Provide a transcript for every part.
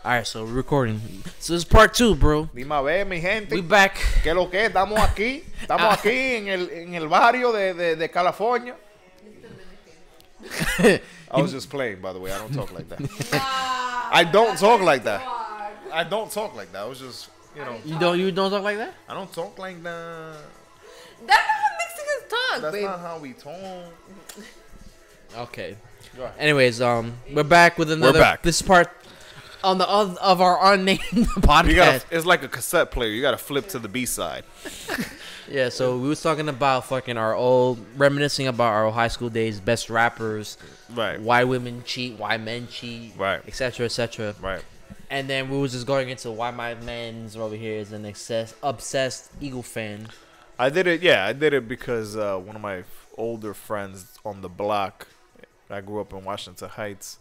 Alright, so we're recording. So this is part 2, bro. Dime a ver, mi gente. We back. ¿Qué lo que? Estamos aquí. Estamos aquí en el barrio de California. I was just playing, by the way. I don't talk like that. I don't talk like that. I don't talk like that. I was just, You don't talk like that? I don't talk like that. That's not how Mexicans talk, That's babe. not how we talk. Okay. Go ahead. Anyways, we're back with another. We're back. This part on the of our unnamed podcast. It's like a cassette player. You got to flip to the B side. Yeah, so we was talking about fucking reminiscing about our high school days, best rappers, Right. why women cheat, why men cheat, Right. etc., etc. Right. And then we was just going into why my man's over here is an obsessed Eagle fan. I did it. Yeah, I did it because one of my older friends on the block. I grew up in Washington Heights,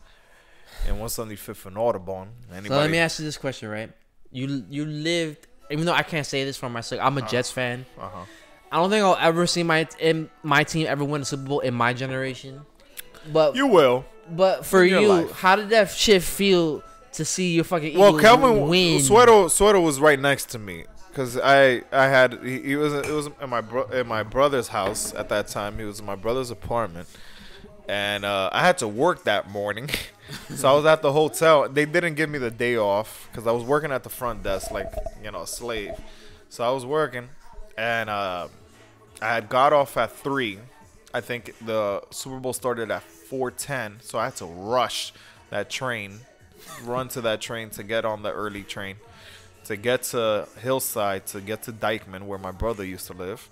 and 175th and Audubon. So let me ask you this question, right? You lived, even though I can't say this for myself, I'm a Jets fan. I don't think I'll ever see my team ever win a Super Bowl in my generation. But You will. But for in your you, life. how did that shit feel to see your fucking Eagles win? Suero was right next to me because he was in my brother's house at that time. He was in my brother's apartment. And I had to work that morning, so I was at the hotel. They didn't give me the day off because I was working at the front desk like, a slave. So I was working, and I had got off at 3. I think the Super Bowl started at 4:10, so I had to rush that train, run to that train to get on the early train, to get to Hillside, to get to Dykeman, where my brother used to live.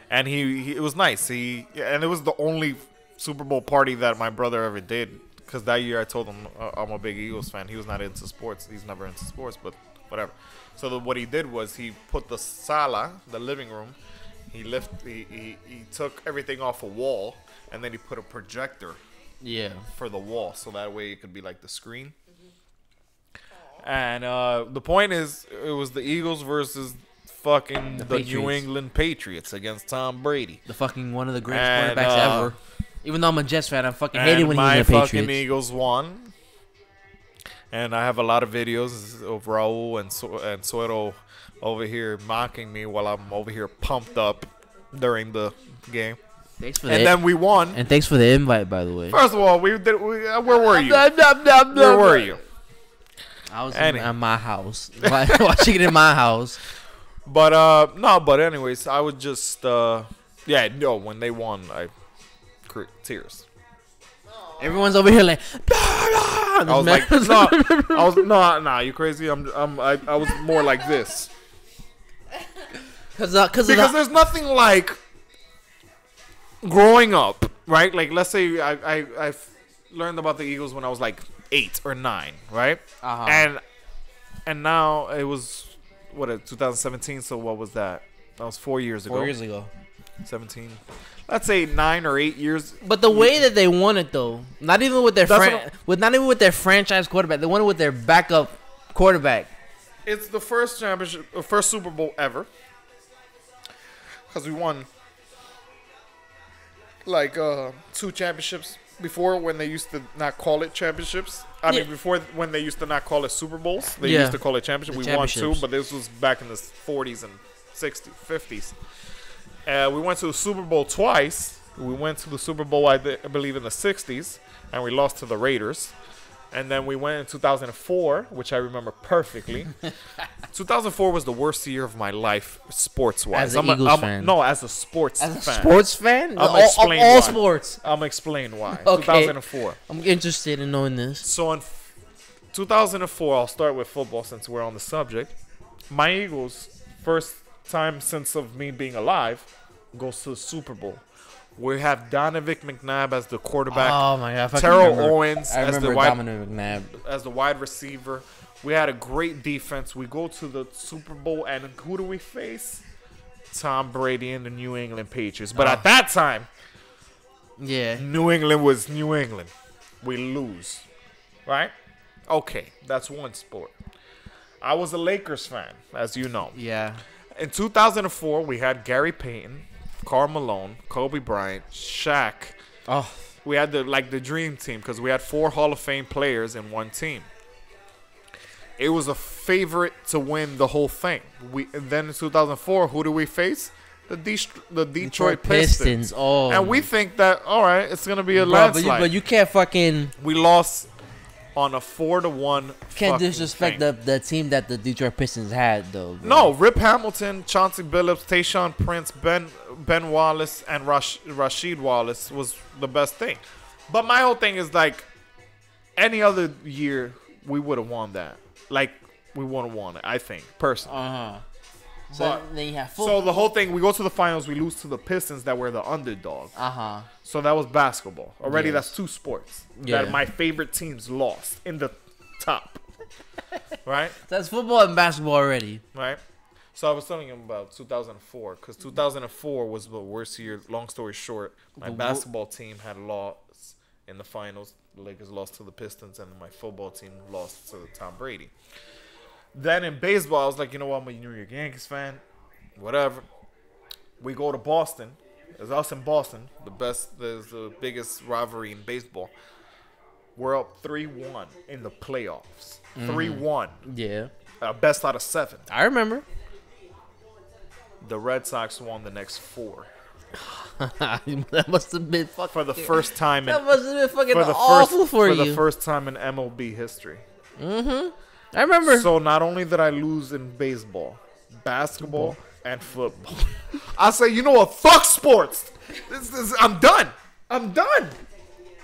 And it was nice. And it was the only Super Bowl party that my brother ever did, because that year I told him I'm a big Eagles fan. He was not into sports. He's never into sports, but whatever. So what he did was he put the sala, the living room, he took everything off a wall, and then he put a projector for the wall, so that way it could be like the screen. And the point is, it was the Eagles versus fucking the New England Patriots against Tom Brady. The fucking one of the greatest quarterbacks ever. Even though I'm a Jets fan, I fucking hate it when he's in the Patriots. My fucking Eagles won. And I have a lot of videos of Raul and Suero over here mocking me while I'm over here pumped up during the game. Then we won. And thanks for the invite, by the way. First of all, where were you? Where were you? I was in my house. Watching it in my house. But anyways, I would just when they won, tears. Everyone's over here like I was like, you crazy? I was more like this. Because there's nothing like growing up, right? Like, let's say I learned about the Eagles when I was like 8 or 9, right? And now it was 2017. So what was that? That was 4 years ago. 4 years ago. 17. Let's say 9 or 8 years. But the way that they won it, though, not even with their franchise quarterback, they won it with their backup quarterback. It's the first Super Bowl ever, because we won like 2 championships before, when they used to not call it championships. Before, when they used to not call it Super Bowls, they used to call it championship. We won 2, but this was back in the 40s and 60s, 50s. We went to the Super Bowl twice. We went to the Super Bowl, I believe, in the 60s, and we lost to the Raiders. And then we went in 2004, which I remember perfectly. 2004 was the worst year of my life, sports-wise. As an Eagles fan? No, as a sports fan. As a sports fan? I'm explain all why. Sports. I'm explain why. Okay. 2004. I'm interested in knowing this. So in 2004, I'll start with football since we're on the subject. My Eagles, first time since of me being alive, goes to the Super Bowl. We have Donovan McNabb as the quarterback. Oh my god! Terrell Owens as the wide receiver. We had a great defense. We go to the Super Bowl, and who do we face? Tom Brady and the New England Patriots. But at that time, New England was New England. We lose, right? Okay, that's one sport. I was a Lakers fan, as you know. Yeah. In 2004, we had Gary Payton, Karl Malone, Kobe Bryant, Shaq. Oh. We had the dream team because we had 4 Hall of Fame players in one team. it was a favorite to win the whole thing. And then in 2004, who do we face? The Detroit Pistons. Oh, and we think that, all right, it's going to be a landslide. But you can't fucking... We lost on a 4-1. Can't disrespect the team that the Detroit Pistons had, though. Bro. No, Rip Hamilton, Chauncey Billups, Tayshaun Prince, Ben Wallace, and Rasheed Wallace was the best thing. But my whole thing is like, any other year, we would have won that. Like, we would have won it, I think, personally. So then you have so the whole thing, we go to the finals, we lose to the Pistons that were the underdog. So that was basketball. Already, that's two sports that my favorite teams lost in the top. Right? That's football and basketball already. Right? So I was telling him about 2004, because 2004 was the worst year. Long story short, my basketball team had lost in the finals. The Lakers lost to the Pistons, and my football team lost to Tom Brady. Then in baseball, I was like, you know what? I'm a New York Yankees fan. Whatever. We go to Boston. It's us in Boston. The biggest rivalry in baseball. We're up 3-1 in the playoffs. 3-1. Yeah. Best out of 7. I remember. The Red Sox won the next 4. That must have been fucking... For the first time that must have been fucking awful for you. For the first time in MLB history. I remember. So not only did I lose in baseball, basketball, and football. I say, you know what? Fuck sports. I'm done.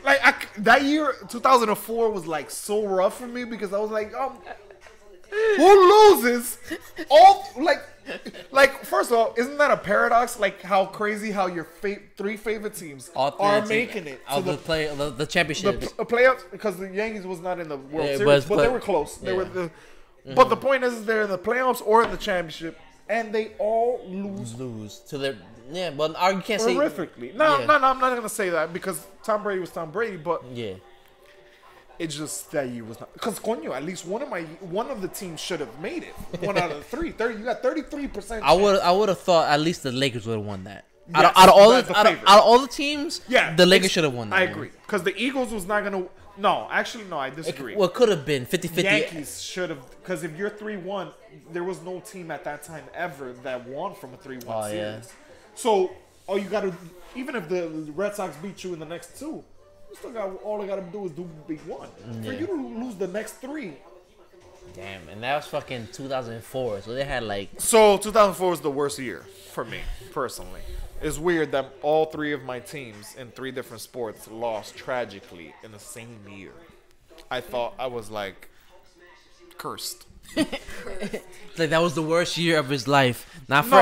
Like, that year, 2004, was like so rough for me because I was like, who loses? Like, first of all, isn't that a paradox? Like, how crazy how your 3 favorite teams are making it to the championship, the playoffs, because the Yankees was not in the World Series, but they were close. They were But the point is, they're in the playoffs or in the championship, and they all lose to their But you can't say horrifically. No, I'm not gonna say that because Tom Brady was Tom Brady, but it's just that year was not, because at least one of the teams should have made it. 1 out of 3. You got 33%. I would have thought at least the Lakers would have won that. Yes, out of all the teams, the Lakers should have won that. I agree, because the Eagles was not gonna. No, actually, no, I disagree. Well, it could have been 50-50. Yankees should have, because if you're 3-1, there was no team at that time ever that won from a 3-1 series. Yeah. So all you gotta, even if the Red Sox beat you in the next 2. All I gotta do is do big 1. For you to lose the next 3. Damn, and that was fucking 2004. So they had like. So 2004 was the worst year for me personally. It's weird that all 3 of my teams in 3 different sports lost tragically in the same year. I thought I was like cursed. Like that was the worst year of his life. Not for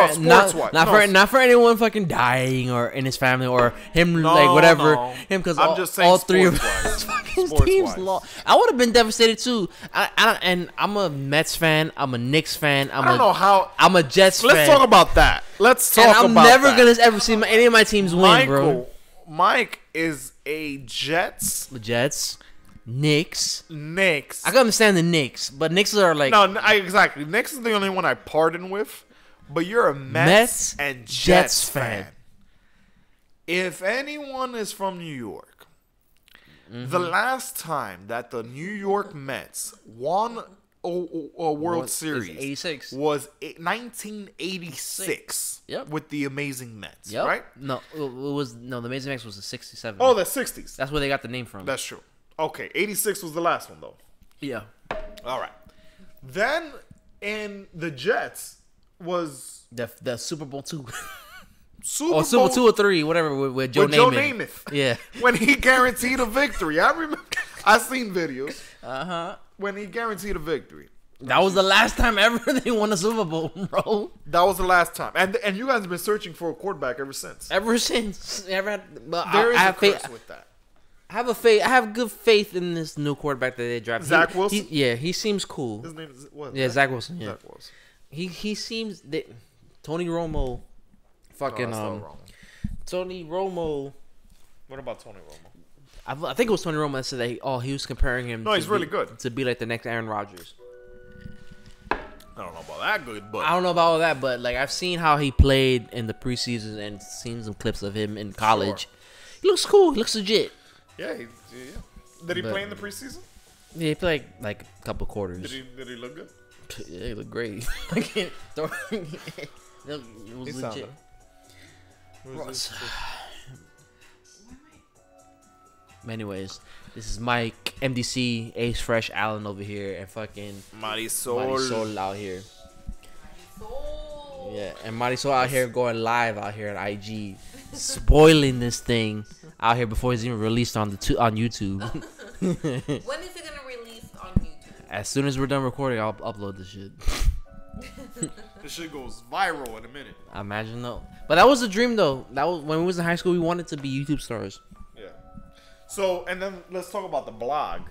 anyone fucking dying or in his family or him whatever. Him, because I'm just saying all 3 of his fucking teams lost. I would have been devastated too. And I'm a Mets fan. I'm a Knicks fan. I'm a Jets fan. Let's talk about that. I'm never gonna ever see any of my teams win, bro. Mike is a Jets. Knicks. I can understand the Knicks, but Knicks are like... exactly. Knicks is the only one I pardon with, but you're a Mets and Jets fan. If anyone is from New York, the last time that the New York Mets won a World Series 86. was 1986 with the Amazing Mets, right? No, the Amazing Mets was the 67. Oh, the 60s. That's where they got the name from. That's true. Okay, 86 was the last one, though. Yeah. All right. Then, in the Jets was... The Super Bowl 2. Super Bowl 2 or 3, whatever, with Joe Namath. Yeah. When he guaranteed a victory. I remember... I seen videos. When he guaranteed a victory. That was the last time ever they won a Super Bowl, bro. That was the last time. And you guys have been searching for a quarterback ever since. There is a curse with that. I have good faith in this new quarterback that they drafted. Zach Wilson? He seems cool. His name is what? Yeah, Zach Wilson. Yeah. Zach Wilson. He seems Tony Romo, fucking Tony Romo. What about Tony Romo? I think it was Tony Romo that said that he was comparing him. No, he's really good to be like the next Aaron Rodgers. I don't know about that good, but I don't know about all that, but like I've seen how he played in the preseason and seen some clips of him in college. Sure. He looks cool. He looks legit. Yeah, Did he play in the preseason? Yeah, he played like a couple quarters. Did he look good? Yeah, he looked great. I can't. It was He legit. sounded. Anyways, this is Mike, MDC, Ace Fresh, Allen over here, and fucking Marisol out here. Yeah, and Marisol out here going live out here on IG, spoiling this thing out here before it's even released on YouTube. When is it gonna release on YouTube? As soon as we're done recording, I'll upload this shit. This shit goes viral in a minute. I imagine though, but that was a dream though. That was when we was in high school. We wanted to be YouTube stars. Yeah. So, and then let's talk about the blog.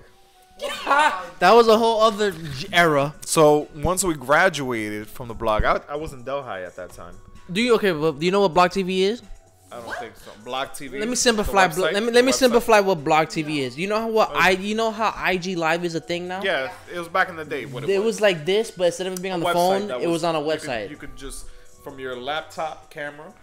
That was a whole other era. So, once we graduated from the blog, I was in Delhi at that time. Do you know what Blog TV is? I don't think so. Blog TV. Let me simplify. Let me simplify what Blog TV is. You know how IG Live is a thing now? Yeah, it was back in the day when It was like this, but instead of it being on the phone, it was on a website. You could just from your laptop camera,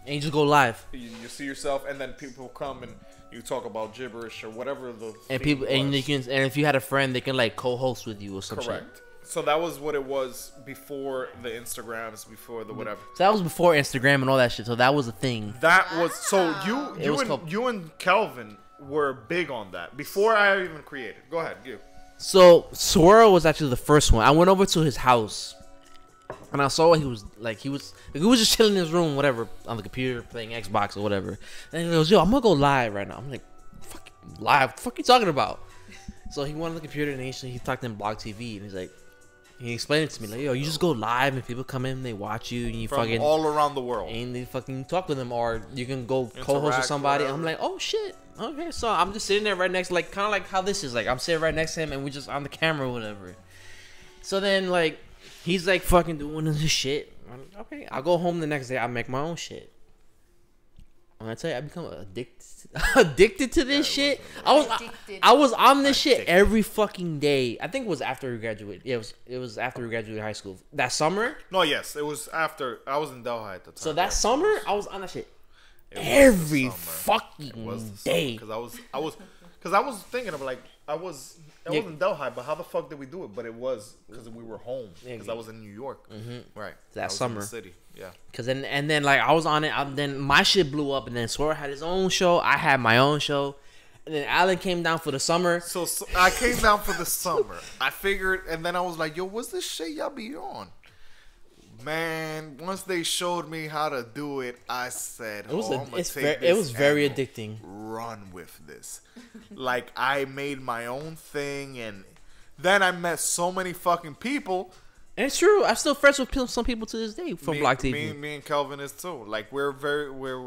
and you just go live. you see yourself, and then people come and you talk about gibberish or whatever the And theme people and was. you can and if you had a friend, they can like co-host with you or some shit. Correct. So that was what it was before the Instagrams, before the whatever. So that was before Instagram and all that shit. So that was a thing. That was so you and Kelvin were big on that before I even created. Go ahead, you. So Swirl was actually the first one. I went over to his house, and I saw what he was like. He was just chilling in his room, whatever, on the computer playing Xbox or whatever. And he goes, "Yo, I'm gonna go live right now." I'm like, "Fuck live? What the fuck you talking about?" So he went on the computer and he talked in Blog TV, and he's like, he explained it to me like, "Yo, you just go live and people come in, they watch you, and you From fucking all around the world, and they fucking talk with them, or you can go co-host with somebody." whatever. I'm like, "Oh shit, okay." So I'm just sitting there right next, like kind of like how this is, like I'm sitting right next to him, and we just on the camera or whatever. So then like he's like fucking doing this shit. I'm like, okay, I'll go home the next day. I make my own shit. And I tell you, I become addicted to this shit. I was on this shit every fucking day. I think it was after we graduated. Yeah, it was after we graduated high school. That summer. No, yes, it was after I was in Delhi at the time. So that summer, I was on that shit every fucking day. Because I was thinking of like I was in Delhi, but how the fuck did we do it? But it was because we were home. Because I was in New York, right? That summer, in the city, yeah. Cause then like I was on it. Then my shit blew up, and then Swerve had his own show. I had my own show, and then Alan came down for the summer. So I came down for the summer. I figured, and then I was like, "Yo, what's this shit y'all be on?" Man, once they showed me how to do it, I said, It was very addicting. Run with this. Like, I made my own thing, and then I met so many fucking people. And it's true. I'm still friends with some people to this day from Block TV. Me and Kelvin is too. Like, we're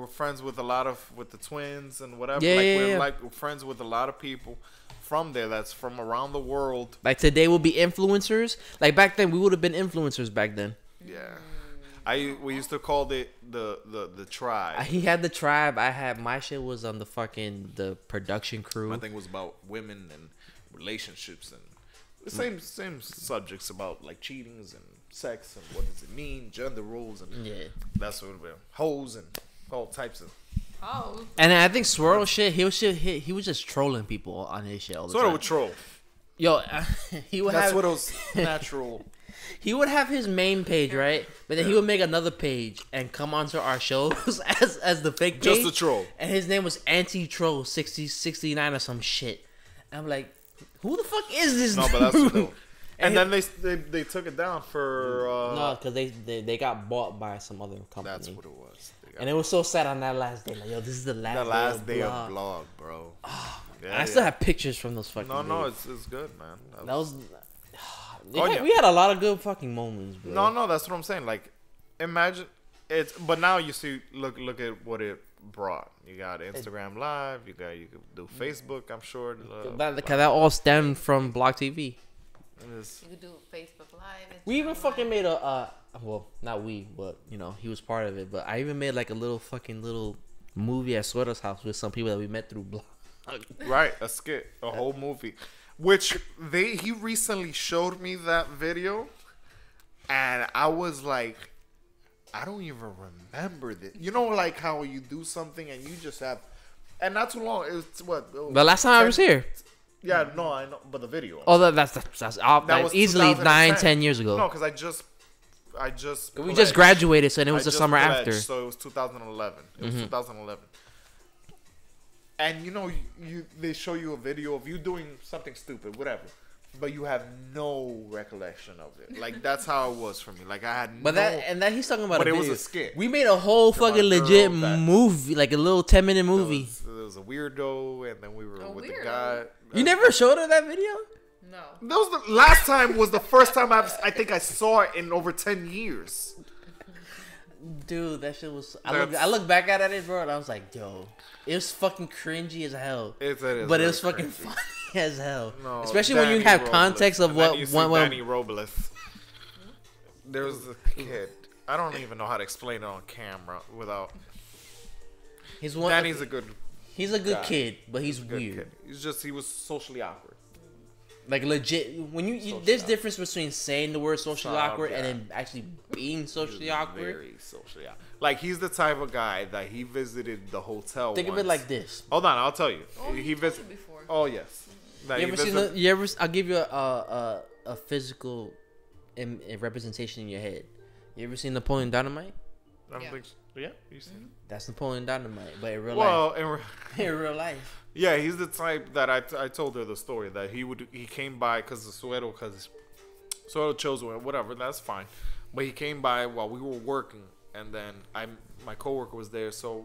friends with with the twins and whatever. Yeah, we're friends with a lot of people from there that's from around the world. Like today will be influencers. Like back then, we would have been influencers back then. Yeah, we used to call it the tribe. He had the tribe. I had my shit was on the production crew. My thing was about women and relationships and the same subjects about like cheatings and sex and what does it mean, gender roles and that's what we're hoes and all types of. Oh. And I think Swirl shit. He was just trolling people on his shit all the time. Sort of a troll. Yo, he would That's have. what it was natural. He would have his main page, right? But then he would make another page and come onto our shows as the fake page. Just a troll. And his name was Anti-Troll 69 or some shit. And I'm like, who the fuck is this dude? No, but that's dope. And then they took it down for... no, because they got bought by some other company. That's what it was. And it was so sad on that last day. Like, yo, this is the last day of blog, bro. Oh, I still have pictures from those fucking days. It's good, man. That was... We had a lot of good fucking moments, bro. No, that's what I'm saying. Like, imagine it's. But now you see, look at what it brought. You got Instagram Live. You could do Facebook. I'm sure. That all stemmed from Block TV. You could do Facebook Live. We even fucking made a well, not we, but you know, he was part of it. But I even made like a little movie at Sweater's house with some people that we met through Block. Right, a skit, a whole movie. Which he recently showed me that video, and I was like, I don't even remember this. You know, like how you do something and you just have, and not too long. It was what? The last time I was here. Yeah, no, I know, but the video. Oh, that was easily 9-10 years ago. No, because we just graduated, so it was the summer pledged, after. So it was 2011. It was 2011. And they show you a video of you doing something stupid, whatever, but you have no recollection of it. Like that's how it was for me. Like I had. He's talking about. But it was a skit. We made a whole fucking legit movie, like a little 10-minute movie. There was a weirdo, and then we were with the guy. You never showed her that video? No. That was the last time. Was the first time I think I saw it in over 10 years. Dude, that shit was. I look back at it, bro, and I was like, yo, it was fucking cringy as hell. But it was fucking funny as hell. No, especially when you have context of what Danny Robles. There was a kid. I don't even know how to explain it on camera without. Danny's a good. He's a good kid, but he's weird. He was socially awkward. Like legit, when there's difference between saying the word socially awkward and then actually being socially awkward. Very socially awkward. Like he's the type of guy that he visited the hotel. Think of it like this. Hold on, I'll tell you. He visited before. Oh yes. I'll give you a physical representation in your head. You ever seen Napoleon Dynamite? I don't think so. Yeah, you seen it? That's Napoleon Dynamite, but in real life. In real life. Yeah, he's the type that I told her the story that he came by because Suero chose whatever, that's fine, but he came by while we were working, and then my coworker was there, so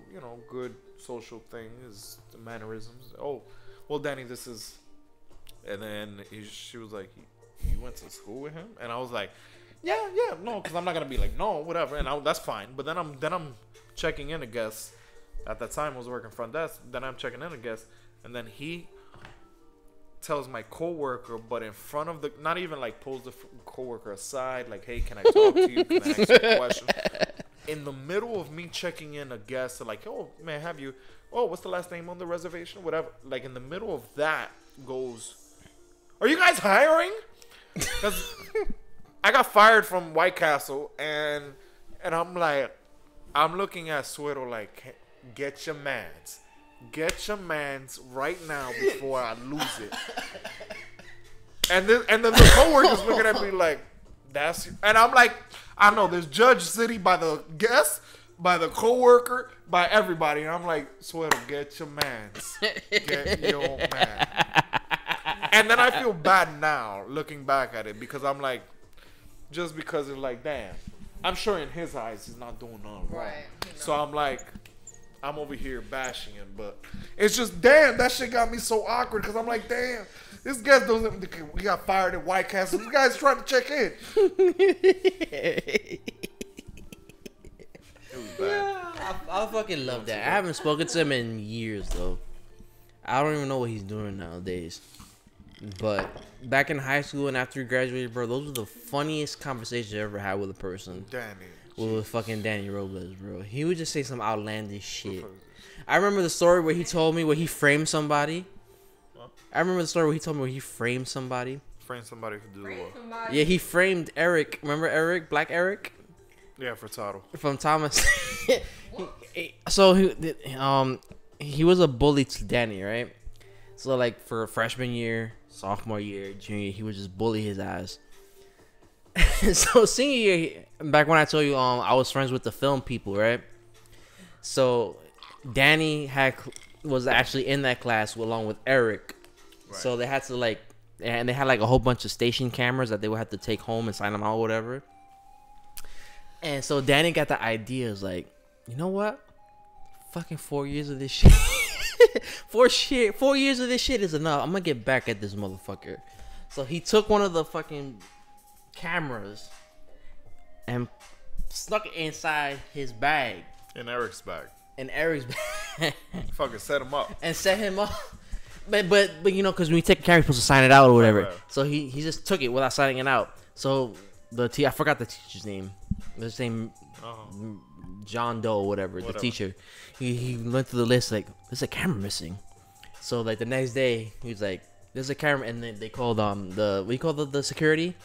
good social thing is the mannerisms. Oh, well, Danny, this is, and then she was like, you went to school with him, and I was like, yeah, no, because I'm not gonna be like no, whatever, and that's fine. But then I'm checking in a guest. At that time, I was working front desk. Then I'm checking in a guest, and then he tells my coworker, but in front of not even like pulls the coworker aside, like, hey, can I talk to you? Can I ask you a question? In the middle of me checking in a guest, like, oh man, what's the last name on the reservation? Whatever. Like in the middle of that goes, are you guys hiring? Because I got fired from White Castle, and I'm looking at Suero like, get your mans right now before I lose it. And then the coworkers looking at me like, and I'm like, I know there's Judge City by the guest, by the coworker, by everybody, and I'm like, Suero, get your mans, man. And then I feel bad now looking back at it because I'm like, just because it's like, damn, I'm sure in his eyes he's not doing nothing wrong. So I'm like, I'm over here bashing him, but it's just, damn, that shit got me so awkward because I'm like, damn, this guy we got fired at White Castle. This guy's trying to check in. It was bad. Yeah, I fucking love that. I haven't spoken to him in years, though. I don't even know what he's doing nowadays. But back in high school and after he graduated, bro, those were the funniest conversations I ever had with a person. With fucking Danny Robles, bro. He would just say some outlandish shit. I remember the story where he told me where he framed somebody. Huh? I remember the story where he told me where he framed somebody. Framed somebody to do what? Yeah, he framed Eric. Remember Eric? Black Eric? Yeah, for Toto. From Thomas. So he was a bully to Danny, right? So like for freshman year, sophomore year, junior, he would just bully his ass. So senior year, back when I told you I was friends with the film people, right? So Danny was actually in that class along with Eric. Right. So they had to they had like a whole bunch of station cameras that they would have to take home and sign them out or whatever. And so Danny got the idea, was like, you know what? Fucking 4 years of this shit. 4 years of this shit is enough. I'm gonna get back at this motherfucker. So he took one of the fucking cameras and snuck it inside his bag. In Eric's bag. Fucking set him up. And set him up. But because when you take a camera, you're supposed to sign it out or whatever. Right. So he just took it without signing it out. So I forgot the teacher's name. His name, John Doe or whatever. The teacher. He went through the list like, there's a camera missing. So like the next day, he was like, there's a camera, and then they called the security.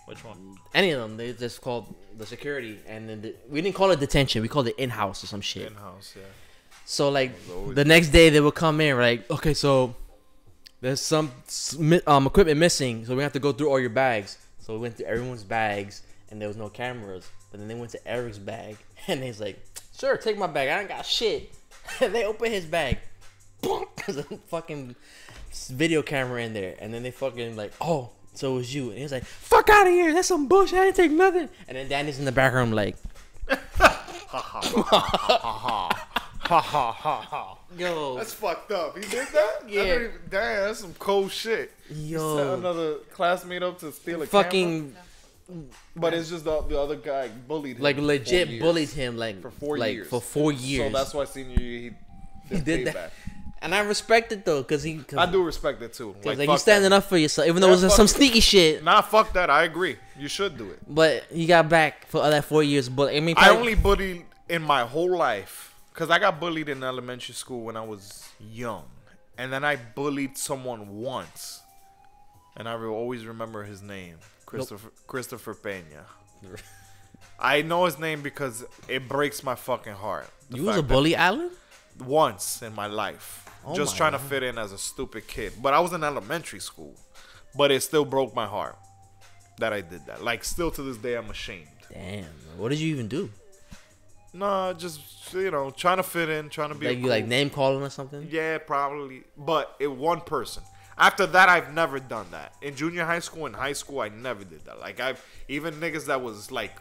Which one? Any of them. They just called the security, and then we didn't call it detention. We called it in-house or some shit. In-house, yeah. So like the next day they would come in, like, okay, so there's some equipment missing, so we have to go through all your bags. So we went through everyone's bags, and there was no cameras. But then they went to Eric's bag, and he's like, "Sure, take my bag. I ain't got shit." And they open his bag. There's a fucking video camera in there, and then they fucking like, "Oh, so it was you?" And he's like, "Fuck out of here. That's some bullshit. I didn't take nothing." And then Danny's in the background like, Ha ha ha ha. "Yo, That's fucked up. He did that? Yeah. Damn, that's some cold shit. yo, Set another classmate up to steal a fucking." camera? But it's just the other guy bullied him. Like for legit 4 years. bullied him like For 4 like, years. For 4 years. So that's why senior year he did payback. that. And I respect it though, cause I do respect it too. Cause like fuck you standing that. up for yourself, even though it was some sneaky shit. Nah, fuck that. I agree. You should do it. But you got back for that 4 years. But I mean, I only bullied in my whole life because I got bullied in elementary school when I was young, and then I bullied someone once, and I will always remember his name, Christopher Peña. I know his name because it breaks my fucking heart. You was a bully, Alan? Once in my life, just trying to fit in as a stupid kid. But I was in elementary school, but it still broke my heart that I did that. Like, still to this day, I'm ashamed. Damn, what did you even do? Nah, just, trying to fit in, trying to be Like you like name calling or something? Yeah, probably. But it one person. After that, I've never done that. In junior high school and high school, I never did that. Like, even niggas that was like,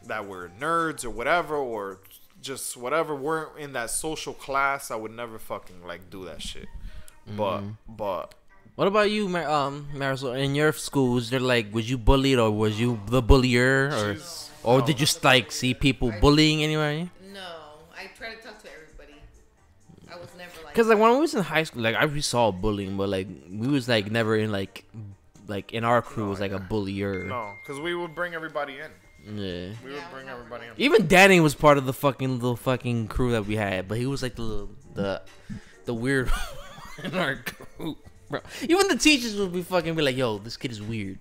that were nerds or whatever, or just whatever, weren't in that social class, I would never fucking like do that shit. But What about you, Marisol? In your schools, they're like, was you bullied or was you the bullier, or did you like see people bullying anyway? No, I try to talk to everybody. I was never like. Cause like when we was in high school, like I saw bullying, but like we was like never in like in our crew was like a bullier. No, because we would bring everybody in. Yeah. We would bring everybody in. Even Danny was part of the little fucking crew that we had, but he was like the weird one in our group, bro. Even the teachers would be like, "Yo, this kid is weird."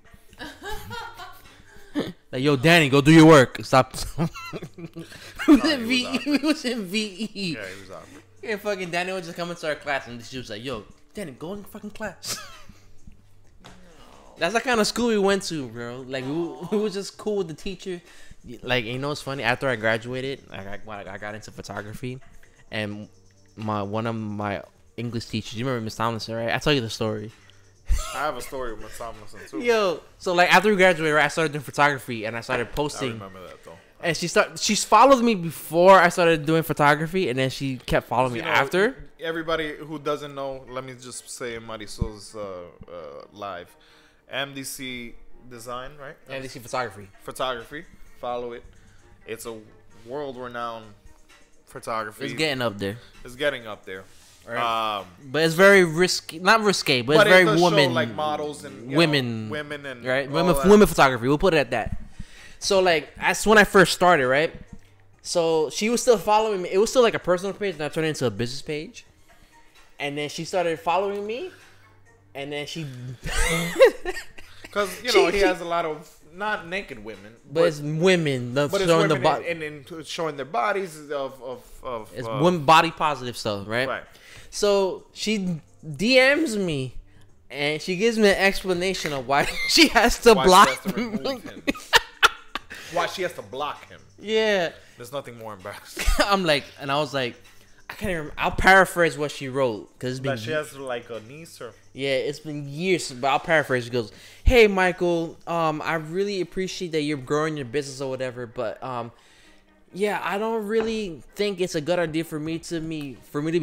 Like, "Yo, Danny, go do your work. Stop." He was in VE. He was in VE. Yeah, he was awkward. Yeah, fucking Danny would just come into our class and she was like, "Yo, Danny, go in fucking class." That's the kind of school we went to, bro. Like we was just cool with the teacher. Like, it's funny. After I graduated, I got into photography, and one of my English teachers. You remember Miss Tomlinson, right? I tell you the story. I have a story with Miss Tomlinson too. Yo, so like after we graduated, right, I started doing photography, and I started posting. I remember that though. And she's followed me before I started doing photography, and then she kept following me after. Everybody who doesn't know, let me just say Marisol's live. MDC design, right? MDC photography. Photography. Follow it. It's a world-renowned photography. It's getting up there. It's getting up there. Right. But it's very risky, not risque, but it's very women, like models and women and right, women photography. We'll put it at that. So like that's when I first started, right? So she was still following me. It was still like a personal page, and I turned it into a business page. And then she started following me, and then she, because he has a lot of not naked women, but it's women. But showing it's women and showing their bodies of it's women body positive stuff, right? Right. So she DMs me, and she gives me an explanation of why she has to block him. Why she has to block him. Yeah. There's nothing more embarrassing. I was like, I can't even remember. I'll paraphrase what she wrote. Cause it's been that she has like a niece or... Yeah, it's been years, but I'll paraphrase. She goes, "Hey, Michael, I really appreciate that you're growing your business or whatever, but yeah, I don't really think it's a good idea for me to be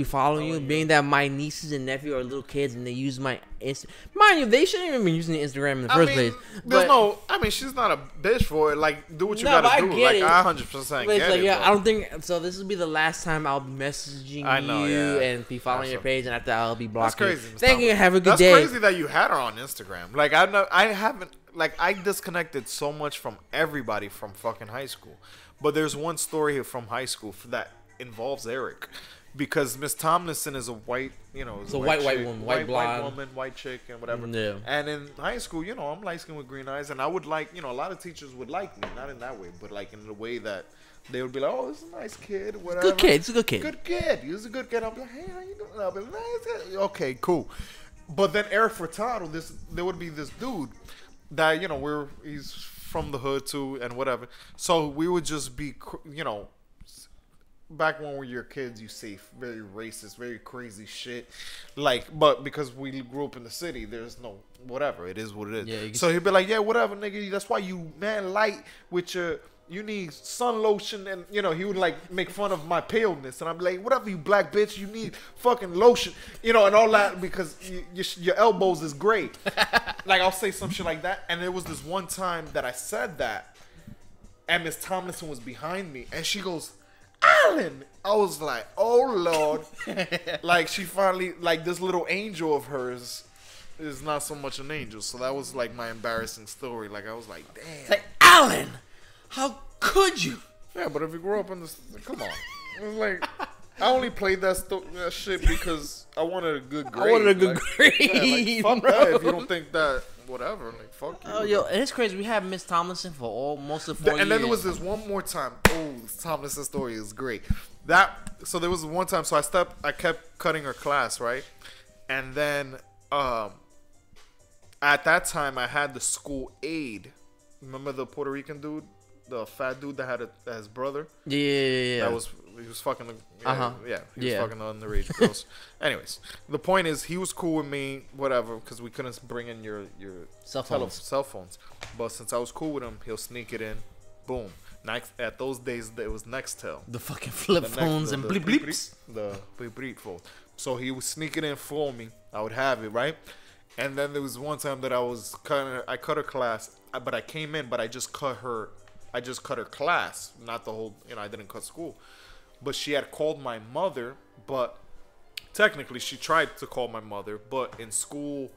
following you, being that my nieces and nephew are little kids and they use my Insta. Mind you, they shouldn't even be using Instagram in the first place. She's not a bitch for it. Like, do what you gotta do. Like, I 100% get it. Yeah, I don't think so. This will be the last time I'll be messaging you and be following your page, and after I'll be blocking. That's crazy. Thank you. Have a good day. That's crazy that you had her on Instagram. Like, I haven't. Like, I disconnected so much from everybody from fucking high school. But there's one story from high school that involves Eric, because Miss Tomlinson is a white, it's a white woman, white blonde, white woman, white chick, and whatever. Yeah. And in high school, I'm light skinned with green eyes, and I would like, a lot of teachers would like me, not in that way, but like in the way that they would be like, "Oh, this is a nice kid, whatever." Good kid. It's a good kid. Good kid. He's a good kid. I'll be like, "Hey, how you doing?" I'll be like, "Nice kid." Okay, cool. But then Eric Furtado, there would be this dude that, he's from the hood too and whatever. So we would just be, back when we were kids, you say very racist, very crazy shit. But because we grew up in the city, there's no whatever. It is what it is. Yeah, so he'd be like, yeah, whatever, nigga. That's why you light with you need sun lotion. And, he would make fun of my paleness. And I'm like, whatever, you black bitch, you need fucking lotion, and all that because your elbows is great. I'll say some shit like that. And there was this one time that I said that and Miss Tomlinson was behind me and she goes, Alan. I was like, oh Lord. She finally, this little angel of hers is not so much an angel. So that was my embarrassing story. I was like, damn. Alan, how could you? Yeah, but if you grow up in this, come on. It was I only played that shit because I wanted a good grade. I wanted a good grade. Yeah, fuck that. If you don't think that, whatever. Fuck you. Oh, yo, and it's crazy. We had Miss Tomlinson for most of 4 years. And then there was this one more time. Oh, this Tomlinson story is great. So there was one time. So I kept cutting her class, right? And then at that time, I had the school aide. Remember the Puerto Rican dude? The fat dude that had his brother? Yeah. He was fucking, he was fucking underage girls. Anyways, the point is, he was cool with me, whatever, because we couldn't bring in your cell phones. But since I was cool with him, he'll sneak it in. Boom. At those days, it was Nextel. The fucking flip phones and bleep bleeps. The bleep bleep phone. So he would sneak it in for me. I would have it, right? And then there was one time that I cut her class, but I came in, but I just cut her class, not the whole, I didn't cut school. But she had called my mother, but technically she tried to call my mother, but in school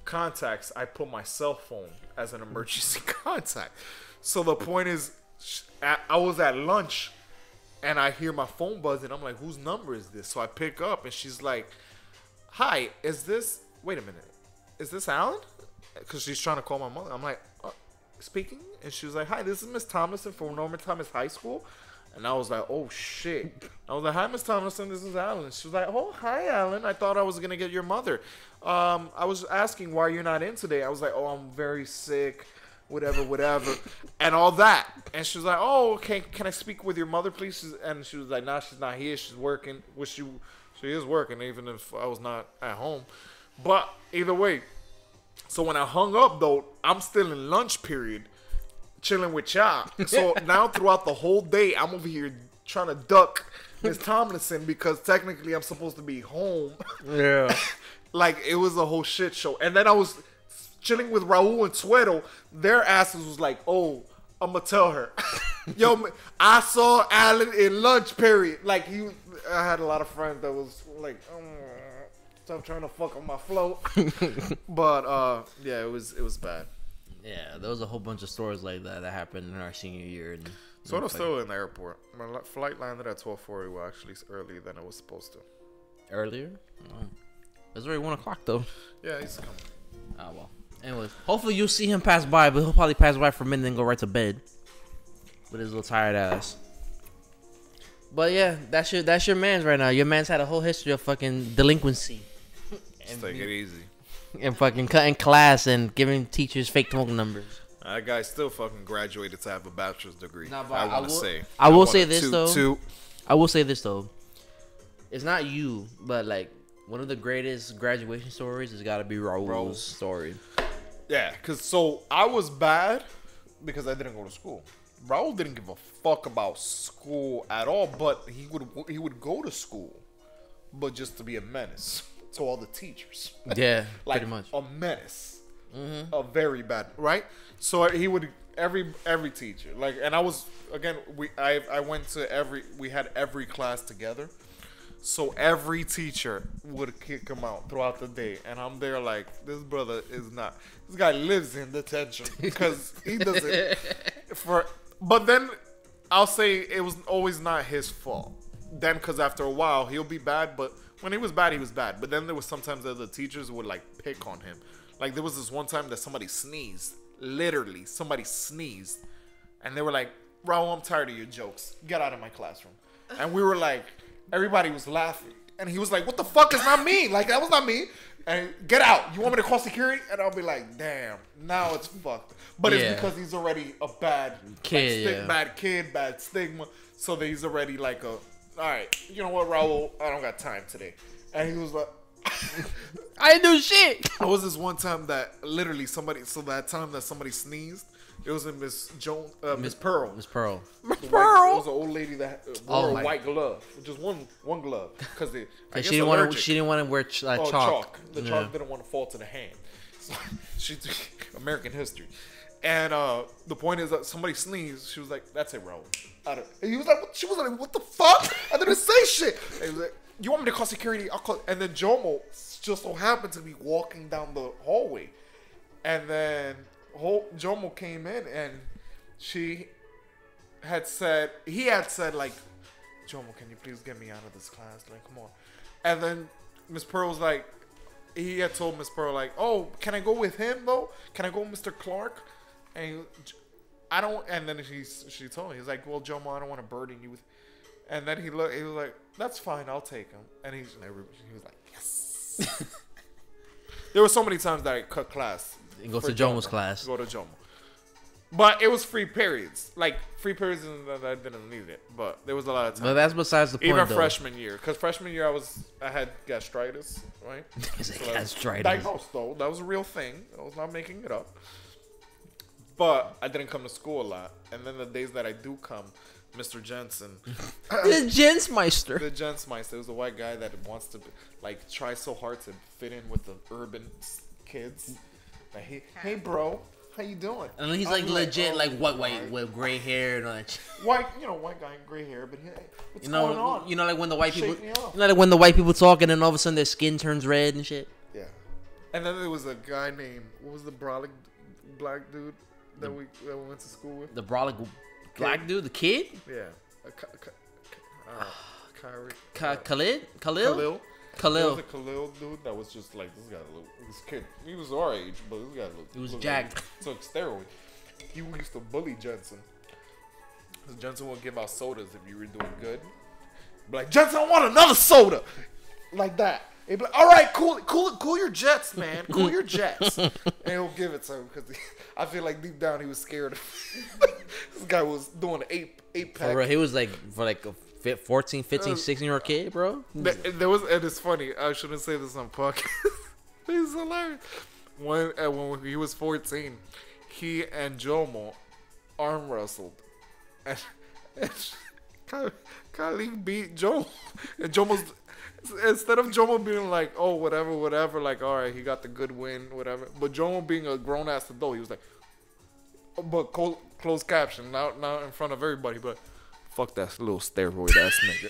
contacts, I put my cell phone as an emergency contact. So the point is, I was at lunch and I hear my phone buzzing. I'm like, whose number is this? So I pick up and she's like, hi, wait a minute, is this Alan? Because she's trying to call my mother. I'm like, speaking? And she was like, hi, this is Miss Tomlinson from Norman Thomas High School. And I was like, oh shit. I was like, hi, Miss Tomlinson, this is Alan. She was like, oh, hi, Alan. I thought I was going to get your mother. I was asking why you're not in today. I was like, oh, I'm very sick, whatever, and all that. And she was like, oh, okay, can I speak with your mother, please? And she was like, nah, she's not here. She's working. She is working, even if I was not at home. But either way, so when I hung up, though, I'm still in lunch period, chilling with y'all. So now throughout the whole day, I'm over here trying to duck Miss Tomlinson because technically I'm supposed to be home. Yeah. It was a whole shit show. And then I was chilling with Raul and Suero. Their asses was like, oh, I'm going to tell her. Yo, I saw Alan in lunch period. I had a lot of friends that was like, stop trying to fuck on my flow. But, yeah, it was bad. Yeah, there was a whole bunch of stories like that happened in our senior year. So I was still in the airport. My flight landed at 12:40. Well, actually, earlier than it was supposed to. Earlier? Oh. It was already 1 o'clock, though. Yeah, he's coming. Oh, well. Anyways, hopefully you'll see him pass by, but he'll probably pass by for a minute and go right to bed with his little tired ass. But yeah, that's your man's right now. Your man's had a whole history of fucking delinquency. Just take it easy. And fucking cutting class and giving teachers fake phone numbers. That guy still fucking graduated to have a bachelor's degree. Nah, but I will say this though. It's not you, but one of the greatest graduation stories has got to be Raul's story. Yeah, so I was bad because I didn't go to school. Raul didn't give a fuck about school at all, but he would go to school, but just to be a menace to all the teachers. Yeah, pretty much. A menace. Mm-hmm. A very bad, right? So he would, every teacher, and I was, again, I went to we had every class together. So every teacher would kick him out throughout the day. And I'm there this brother is not, this guy lives in detention because he doesn't, but then I'll say it was always not his fault. Then, because after a while, he'll be bad, but when he was bad, he was bad. But then there was sometimes that the teachers would pick on him. There was this one time that somebody sneezed. Literally, somebody sneezed. And they were like, Raul, I'm tired of your jokes. Get out of my classroom. And we were like, everybody was laughing. And he was like, what the fuck is not me? Like, that was not me. And get out. You want me to call security? And I'll be like, damn, now it's fucked. But it's because he's already a bad kid, bad kid, bad stigma. So that he's already like all right, you know what, Raul? I don't got time today. And he was like, I didn't do shit. I was this one time that literally somebody sneezed. It was in Miss Pearl. Miss Pearl. It was an old lady that wore a white glove, just one glove, because she didn't want to wear chalk. The chalk didn't want to fall to the hand. So she took American history, and the point is that somebody sneezed. She was like, "That's it, Raul." And he was like, she was like, "What the fuck?" I didn't say shit. And he was like, "You want me to call security? I'll call." And then Jomo just so happened to be walking down the hallway, and then Jomo came in, and he had said like, "Jomo, can you please get me out of this class? Like, come on." And then Miss Pearl was like, he had told Miss Pearl like, "Oh, can I go with him though? Can I go with Mr. Clark?" And I don't. And then she told me, he's like, "Well, Jomo, I don't want to burden you with." And then he was like, "That's fine, I'll take him." And he was like, "Yes." There were so many times that I cut class. And go to Jomo's class. Go to Jomo. But it was free periods. Like, free periods, and I didn't need it. But there was a lot of times. But that's besides the point, even freshman year. Because freshman year, I had gastritis, right? Gastritis. Diagnosed, though. That was a real thing. I was not making it up. But I didn't come to school a lot. And then the days that I do come, Mr. Jensen. The Jensmeister. The Jensmeister. It was a white guy that wants to, like, try so hard to fit in with the urban kids. Like, hey, bro. How you doing? And he's like legit, like white with gray hair and all that shit. White guy in gray hair, but what's going on? You know, like when the white people, like when the white people talk, and then all of a sudden their skin turns red and shit. Yeah. And then there was a guy named, what was the brolic black dude that we went to school with? The brolic black dude, the kid? Yeah. Khalil. There was a Khalil dude that was just like, this kid, he was our age, but this guy he was jacked. Like, took steroids. He used to bully Jensen. Because Jensen would give out sodas if you were doing good. Be like, "Jensen, I want another soda." Like that. He'd be like, "All right, cool your jets, man. Cool your jets." And he'll give it to him because I feel like deep down he was scared. This guy was doing an 8-pack. For real, he was like, for like a 14, 15, 16-year-old kid, bro. There was, and it's funny. I shouldn't say this on podcast. It's hilarious. When he was 14, he and Jomo arm wrestled, and Khalid beat Jomo. And Jomo's, instead of Jomo being like, "Oh, whatever," like, "All right, he got the good win, whatever," but Jomo being a grown ass adult, he was like, but closed caption, not in front of everybody, but. Fuck that little steroid ass nigga.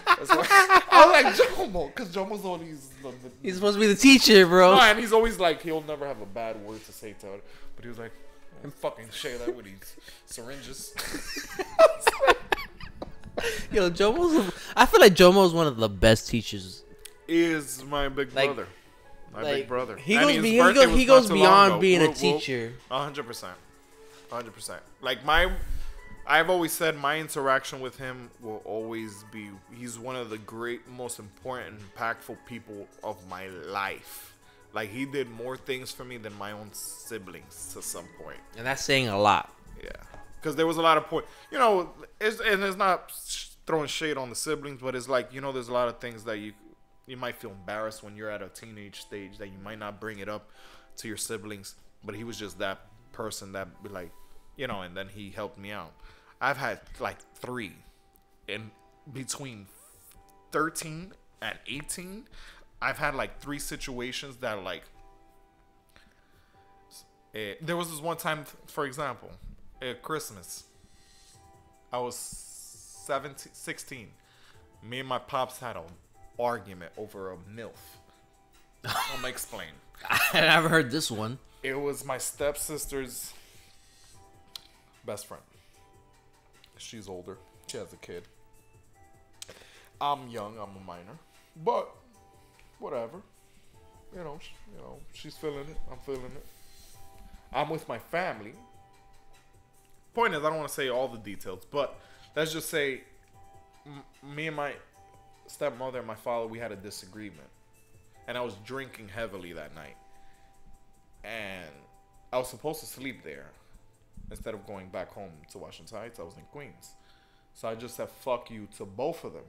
That's why I like Jomo, because Jomo's always he's supposed to be the teacher, bro. No, and he's always like, he'll never have a bad word to say to her. But he was like, I'm fucking share that with these syringes. Yo, I feel like Jomo's one of the best teachers. He is my big brother. Big brother. He goes beyond being a teacher. 100%. 100%. Like I've always said my interaction with him will always be, he's one of the most important, impactful people of my life. Like, he did more things for me than my own siblings to some point. And that's saying a lot. Yeah. Because there was a lot of it's not throwing shade on the siblings, but it's like, there's a lot of things that you might feel embarrassed when you're at a teenage stage that you might not bring it up to your siblings. But he was just that person that, like, and then he helped me out. I've had like 3 in between 13 and 18. I've had like 3 situations that like there was this one time, for example, at Christmas. I was 16. Me and my pops had an argument over a MILF. I'm gonna explain. I never heard this one. It was my stepsister's best friend. She's older. She has a kid. I'm young. I'm a minor. But whatever. She's feeling it. I'm feeling it. I'm with my family. Point is, I don't want to say all the details, but let's just say me and my stepmother and my father, we had a disagreement. And I was drinking heavily that night. And I was supposed to sleep there. Instead of going back home to Washington Heights, I was in Queens. So I just said, fuck you to both of them.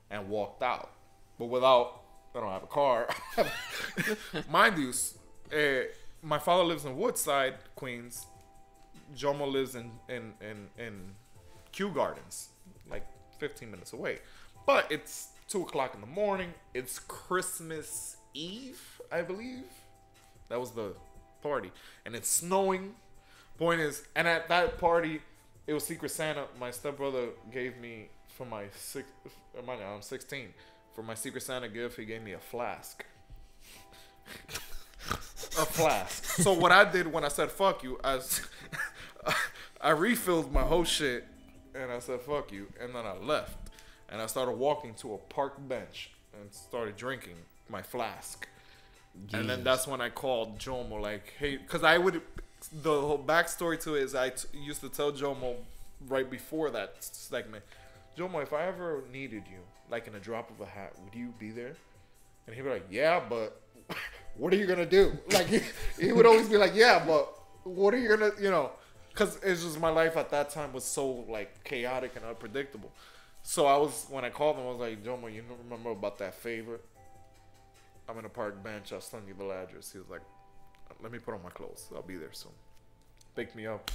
And walked out. But I don't have a car. Mind you, my father lives in Woodside, Queens. Jomo lives in Kew Gardens, like 15 minutes away. But it's 2 o'clock in the morning. It's Christmas Eve, I believe. That was the party. And it's snowing. Point is, and at that party, it was Secret Santa. My stepbrother gave me I'm 16. For my Secret Santa gift, he gave me a flask. A flask. So what I did when I said fuck you, I refilled my whole shit and I said fuck you, and then I left. And I started walking to a park bench and started drinking my flask. Jeez. And then that's when I called Jomo, like, hey, because the whole backstory to it is I used to tell Jomo right before that segment, Jomo, if I ever needed you, like in a drop of a hat, would you be there? And he'd be like, yeah, but what are you going to do? Like, he would always be like, yeah, but what are you going to, because it's just my life at that time was so, like, chaotic and unpredictable. So when I called him, I was like, Jomo, you remember about that favor? I'm in a park bench. I'll send you the address. He was like, let me put on my clothes. I'll be there soon. Picked me up.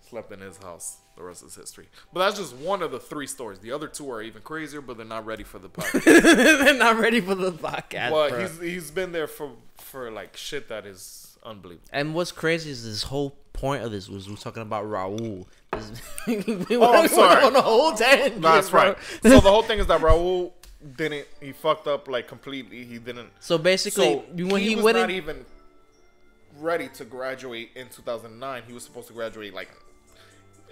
Slept in his house. The rest is history. But that's just one of the 3 stories. The other 2 are even crazier, but they're not ready for the podcast. They're not ready for the podcast. But bro. he's been there for like shit that is unbelievable. And what's crazy is this whole point of this was we're talking about Raul. I'm sorry. On the whole tangent, no, that's bro. right. So the whole thing is that Raul he fucked up like completely. He didn't. So basically, when he was went not even ready to graduate in 2009. He was supposed to graduate like,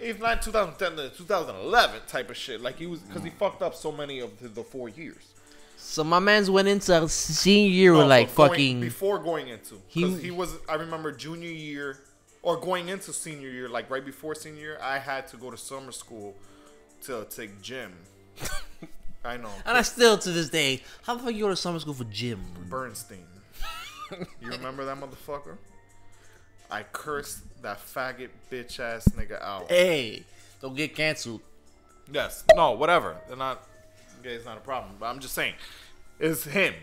if not 2010 to 2011 type of shit. Like he was, because he fucked up so many of the 4 years. So my man's went into senior year with like fucking before going into, because he was, I remember junior year or going into senior year, like right before senior year, I had to go to summer school to take gym. I know. And I still to this day, how the fuck you go to summer school for gym? Bernstein. You remember that motherfucker? I cursed that faggot bitch ass nigga out. Hey, don't get canceled. Yes. No, whatever. They're not. Gay's not a problem. But I'm just saying, it's him.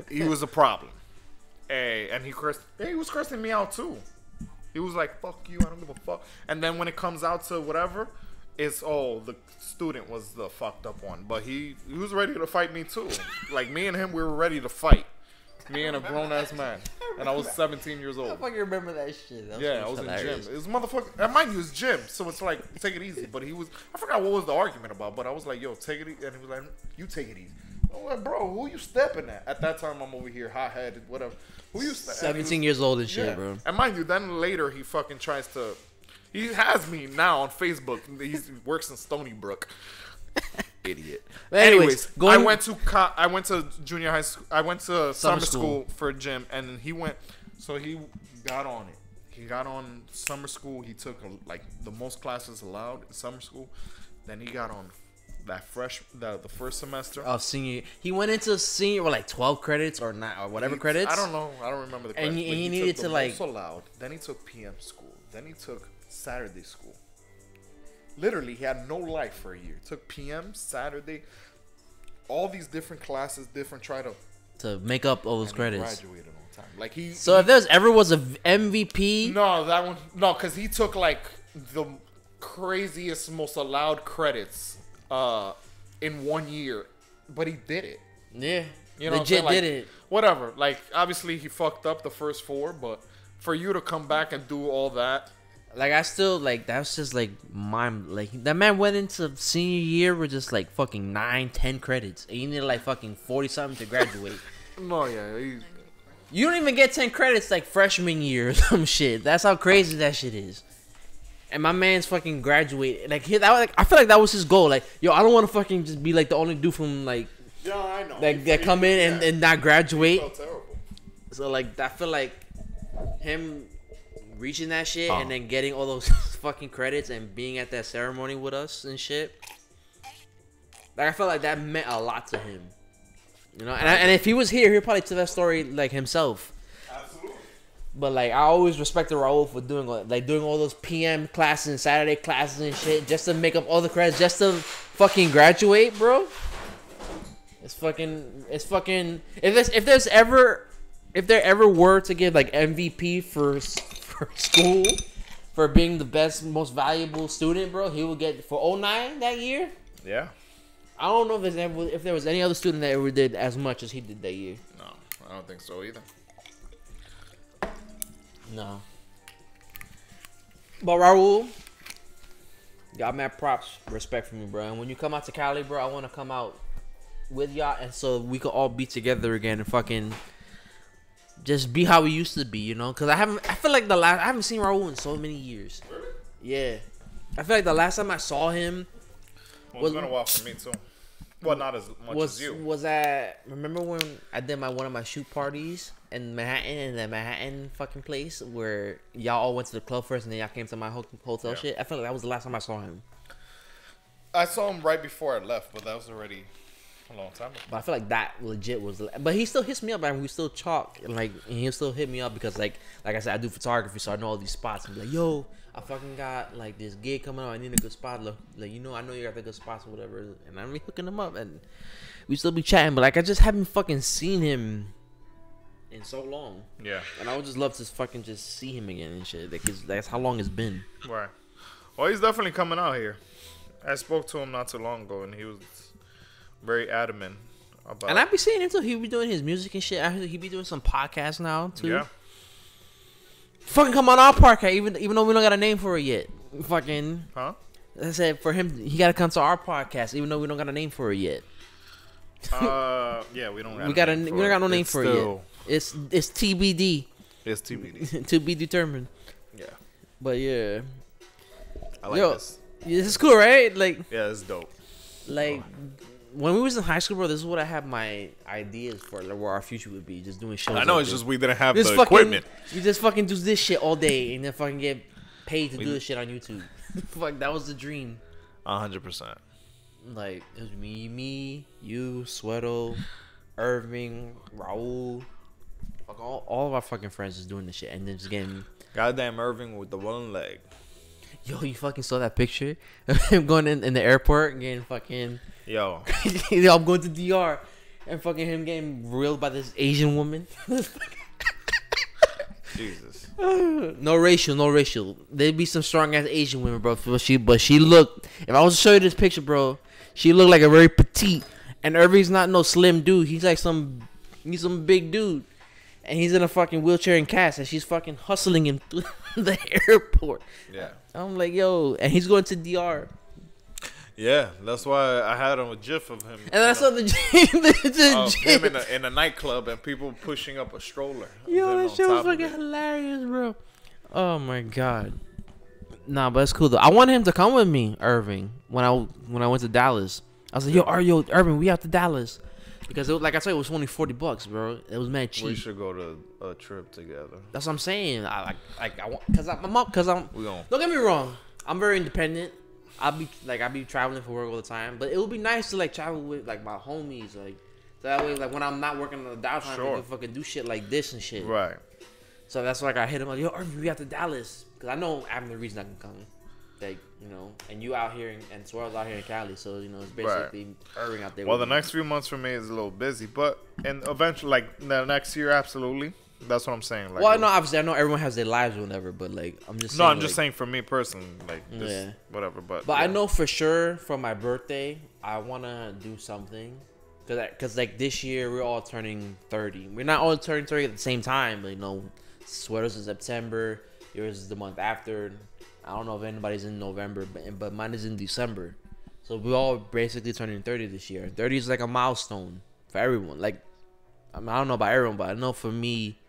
He was a problem. Hey, and he was cursing me out too. He was like, "Fuck you, I don't give a fuck." And then when it comes out to whatever, it's the student was the fucked up one. But he was ready to fight me too. Like me and him, we were ready to fight. Me and a grown ass man, and I was 17 years old. I fucking remember that shit. I was hilarious. In gym. It was motherfucker. And mind you, it's gym, so it's like take it easy. But I forgot what was the argument about. But I was like, "Yo, take it easy," and he was like, "You take it easy." I'm like, "Bro, who you stepping at?" At that time, I'm over here hot headed, whatever. Who you? 17 years old and shit, bro. And mind you, then later he fucking tries to. He has me now on Facebook. He works in Stony Brook. Idiot. Anyways, I went to junior high school. I went to summer school for gym, and he went. So he got on it. He got on summer school. He took like the most classes allowed in summer school. Then he got on that the first semester of senior. He went into senior with like 12 credits or not or whatever credits. I don't know. I don't remember the credits. And he needed to like. Most allowed. Then he took PM school. Then he took Saturday school. Literally, he had no life for a year. Took PM, Saturday, all these different classes, try to make up all those credits. Graduated on time. Like So if there's ever was a MVP, no, because he took like the craziest, most allowed credits in 1 year, but he did it. Yeah, you know, legit did it. Whatever. Like obviously he fucked up the first 4, but for you to come back and do all that. Like I still like that's just like that man went into senior year with just like fucking 9-10 credits and you need like fucking 40 something to graduate. No, yeah, you don't even get 10 credits like freshman year or some shit. That's how crazy that shit is. And my man's fucking graduated. Like I feel like that was his goal. Like yo, I don't want to fucking just be like the only dude from like I know like that come in and not graduate. Felt terrible. So like I feel like him reaching that shit and then getting all those fucking credits and being at that ceremony with us and shit. Like I felt like that meant a lot to him. You know, and if he was here, he'd probably tell that story like himself. Absolutely. But like I always respected Raul for doing all those PM classes and Saturday classes and shit just to make up all the credits, just to fucking graduate, bro. It's fucking. If there ever were to give like MVP for school for being the best, most valuable student, bro, he would get for 09 that year. Yeah. I don't know if there was any other student that ever did as much as he did that year. No, I don't think so either. No. But Raul, got mad props, respect from me, bro. And when you come out to Cali, bro, I want to come out with y'all, and so we could all be together again and fucking just be how we used to be, you know? Cause I feel like I haven't seen Raul in so many years. Really? Yeah, I feel like the last time I saw him It's been a while for me too. Well, not as much as you. Was that? Remember when I did one of my shoot parties in Manhattan, in the Manhattan fucking place where y'all all went to the club first and then y'all came to my hotel shit? I feel like that was the last time I saw him. I saw him right before I left, but that was already a long time ago. But I feel like that legit was. But he still hits me up, and we still talk. And he'll still hit me up because like I said, I do photography, so I know all these spots. And be like, yo, I fucking got like this gig coming out. I need a good spot. Like I know you got the good spots or whatever. And I'm hooking him up, and we still be chatting. But like I just haven't fucking seen him in so long. Yeah. And I would just love to fucking just see him again and shit. Like that's how long it's been. Right. Well, he's definitely coming out here. I spoke to him not too long ago, and he was very adamant about. And I be seeing him too. He be doing his music and shit. I heard he be doing some podcasts now too. Yeah. Fucking come on our podcast, even though we don't got a name for it yet. Fucking. Huh? I said for him, he got to come to our podcast, even though we don't got a name for it yet. Yeah, we don't. We don't got no name for it yet. It's TBD. It's TBD. To be determined. Yeah. But yeah. I like this. This is cool, right? Like. Yeah, it's dope. Like. When we was in high school, bro, this is what I had my ideas for, like, where our future would be, just doing shows. I know, like it's this. just we didn't have This the fucking, equipment. You just fucking do this shit all day and then fucking get paid to do this shit on YouTube. Fuck, that was the dream. 100%. Like, it was me, you, Sweato, Irving, Raul. Fuck, all of our fucking friends just doing this shit and then just getting. Goddamn Irving with the one leg. Yo, you fucking saw that picture of him going in the airport and getting fucking. Yo. Yo, I'm going to DR and fucking him getting reeled by this Asian woman. Jesus. No racial. There'd be some strong ass Asian women, bro. But she looked. If I was to show you this picture, bro, she looked like a very petite. And Irving's not no slim dude. He's like some big dude. And he's in a fucking wheelchair and cast, and she's fucking hustling him through the airport. Yeah. I'm like, yo, and he's going to DR. Yeah, that's why I had a gif of him. And I saw the him in a nightclub and people pushing up a stroller. Yo, that shit was fucking hilarious, bro. Oh my god. Nah, but it's cool though. I wanted him to come with me, Irving, when I went to Dallas. I was like, yo, Irving, we out to Dallas. Because it was, like I said, it was only $40, bro. It was mad cheap. We should go to a trip together. That's what I'm saying. I want because I'm up because I'm. Don't get me wrong. I'm very independent. I'll be traveling for work all the time, but it would be nice to like travel with like my homies, like so that way like when I'm not working on the downtime, we can fucking do shit like this and shit. Right. So that's why I hit him like, yo, Irving, we got to Dallas because I know I'm the reason I can come. Like, you know, and you out here and Swirl's out here in Cali, so you know it's basically Irving out there. Well, the next few months for me is a little busy, but and eventually, like the next year, absolutely. That's what I'm saying. Like, well, no, obviously I know everyone has their lives or whatever, but like I'm just saying, I'm just saying for me personally, like this, whatever. But I know for sure for my birthday I wanna do something, cause like this year we're all turning 30. We're not all turning 30 at the same time, but you know, Sweater's in September, yours is the month after. I don't know if anybody's in November, but mine is in December. So we're all basically turning 30 this year. 30 is like a milestone for everyone. Like, I don't know about everyone, but I know for me,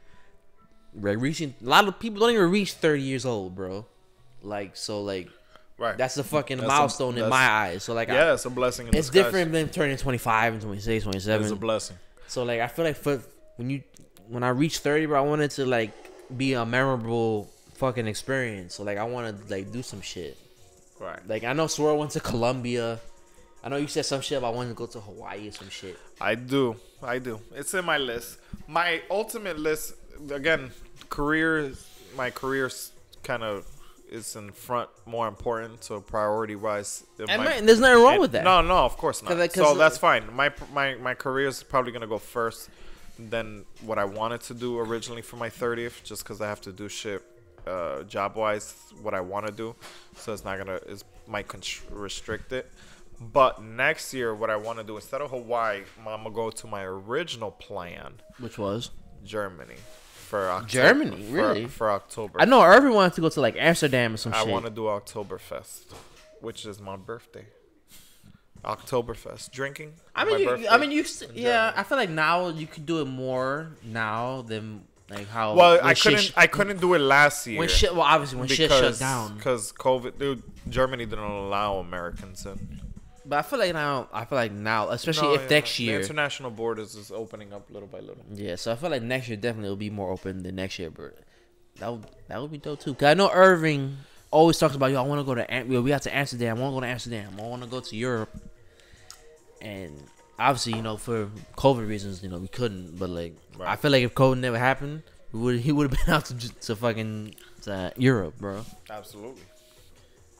reaching a lot of people don't even reach 30 years old, bro. Like, so like, that's a fucking milestone in my eyes. So like, it's a blessing. It's different than turning 25 and 26, 27. It's a blessing. So like, I feel like when I reach 30, bro, I wanted to like be a memorable fucking experience. So like I want to like do some shit. Right. Like I know Swirl went to Colombia I know you said some shit about wanting to go to Hawaii or some shit. I do. It's in my list. My ultimate list, again, my career's kind of is in front, more important. So priority wise, And there's nothing wrong with that. No, of course not. So that's fine. My career is probably gonna go first. Than what I wanted to do originally for my 30th, just because I have to do shit job wise, what I want to do. So it's not gonna, it might restrict it. But next year, what I want to do, instead of Hawaii, I'm gonna go to my original plan, which was Germany for October. Germany, really? For October. I know Irvin wanted to go to like Amsterdam or some shit. I want to do Oktoberfest, which is my birthday. Oktoberfest drinking. I mean, I feel like now you could do it more now than like how. Well, I couldn't do it last year. Obviously when shit shut down because COVID. Dude, Germany didn't allow Americans in. But I feel like now, especially if next year, the international borders is opening up little by little. Yeah, so I feel like next year definitely will be more open than next year, but that would be dope too. Cause I know Irving always talks about, yo, I want to go to we got to Amsterdam. I want to go to Amsterdam. I want to go to Europe. And obviously, for COVID reasons, we couldn't. But like, right. I feel like if COVID never happened, he would have been out to fucking Europe, bro. Absolutely.